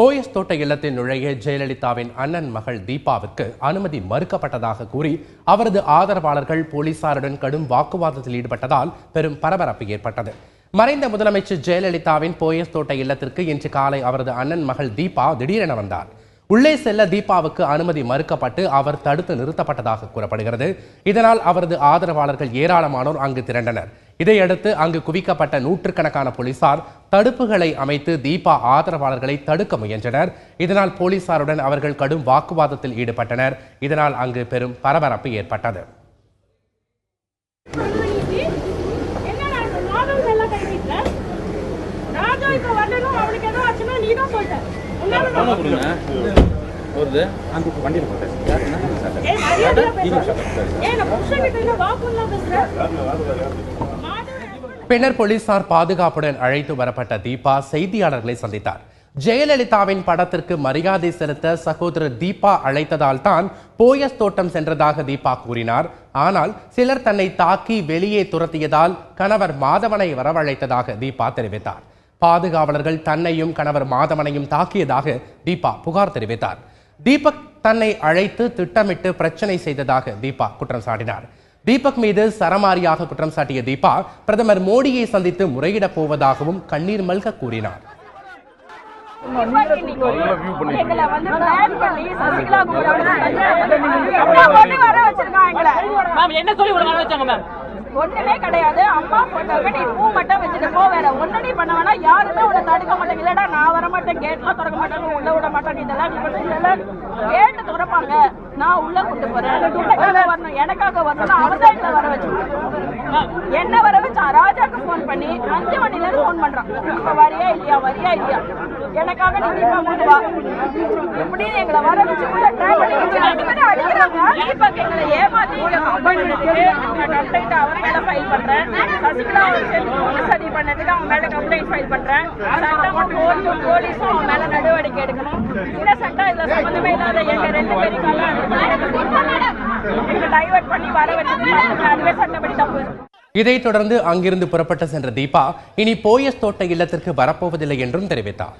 போயஸ் தோட்ட இல்லத்தில் நுழைய ஜெயலலிதாவின் அண்ணன் மகள் தீபாவிற்கு அனுமதி மறுக்கப்பட்டதாக கூறி அவரது ஆதரவாளர்கள் போலீசாருடன் கடும் வாக்குவாதத்தில் ஈடுபட்டதால் பெரும் பரபரப்பு ஏற்பட்டது. மறைந்த முதலமைச்சர் ஜெயலலிதாவின் போயஸ் தோட்ட இல்லத்திற்கு இன்று காலை அவரது அண்ணன் மகள் தீபா திடீரென வந்தார். உள்ளே செல்ல தீபாவுக்கு அனுமதி மறுக்கப்பட்டு அவர் தடுத்து நிறுத்தப்பட்டதாக கூறப்படுகிறது. இதனால் அவரது ஆதரவாளர்கள் ஏராளமானோர் அங்கு திரண்டனர். இதையடுத்து அங்கு குவிக்கப்பட்ட நூற்றுக்கணக்கான போலீசார் தடுப்புகளை அமைத்து தீபா ஆதரவாளர்களை தடுக்க முயன்றனர். இதனால் போலீசாருடன் அவர்கள் கடும் வாக்குவாதத்தில் ஈடுபட்டனர். இதனால் அங்கு பெரும் பரபரப்பு ஏற்பட்டது. பின்னர் போலீசார் பாதுகாப்புடன் அழைத்து வரப்பட்ட தீபா செய்தியாளர்களை சந்தித்தார். ஜெயலலிதாவின் படத்திற்கு மரியாதை செலுத்த சகோதரர் தீபா அழைத்ததால் தான் போயஸ் தோட்டம் சென்றதாக தீபா கூறினார். ஆனால் சிலர் தன்னை தாக்கி வெளியே துரத்தியதால் கணவர் மாதவனை வரவழைத்ததாக தீபா தெரிவித்தார். பாதுகாவலர்கள் தன்னையும் கணவர் மாதவனையும் தாக்கியதாக தீபா புகார் தெரிவித்தார். தீபக் தன்னை அழைத்து திட்டமிட்டு பிரச்சனை செய்ததாக தீபா குற்றம் சாட்டினார். தீபக் மீது சரமாரியாக குற்றம் சாட்டிய தீபா பிரதமர் மோடியை சந்தித்து முறையிடப் போவதாகவும் கண்ணீர் மல்க கூறினார். ஒண்ணுமே கிடையாது. அம்மா போட்டோக்கு நீ பூ மட்டும் வச்சுட்டு போ, வேற ஒண்ணு நீ பண்ண வேணா, யாருமே உன்னை தடுக்க மாட்டேங்க. இல்லடா நான் வர மாட்டேன், கேட்லாம் திறக்க மாட்டாங்க, உள்ள விட மாட்டேன், இதெல்லாம் கேட்டு திறப்பாங்க, நான் உள்ள கூட்டு போறேன், வரணும், எனக்காக வரணும். அவர்தான் என்ன வர வச்சு என்ன வர வச்சான். ராஜாக்கு போன் பண்ணி 5 மணில இருந்து போன் பண்றான், இப்ப வரியா இல்லையா வரியா இல்லையா, எனக்காக நீ தீபா கொண்டு வா இப்படின்னு எங்களை வர வச்சு அடிக்கிறாங்க. தீபக் எங்களை ஏமாத்தி கம்ப்ளைண்ட் அவர் மேல ஃபைல் பண்றேன். சசிகலா சரி பண்ணதுக்கு அவங்க மேல கம்ப்ளைண்ட் ஃபைல் பண்றேன். சட்டம் போலீஸும் அவங்க மேல நடவடிக்கை எடுக்கணும். இந்த சட்டம் இதுல சம்பந்தமே இல்லாத எங்க 2 பேருக்காக டைவர்ட் பண்ணி வர வச்சு அதுவே சட்டப்படி தப்பு. இதைத் தொடர்ந்து அங்கிருந்து புறப்பட்டு சென்ற தீபா இனி போயஸ் தோட்ட இல்லத்திற்கு வரப்போவதில்லை என்றும் தெரிவித்தார்.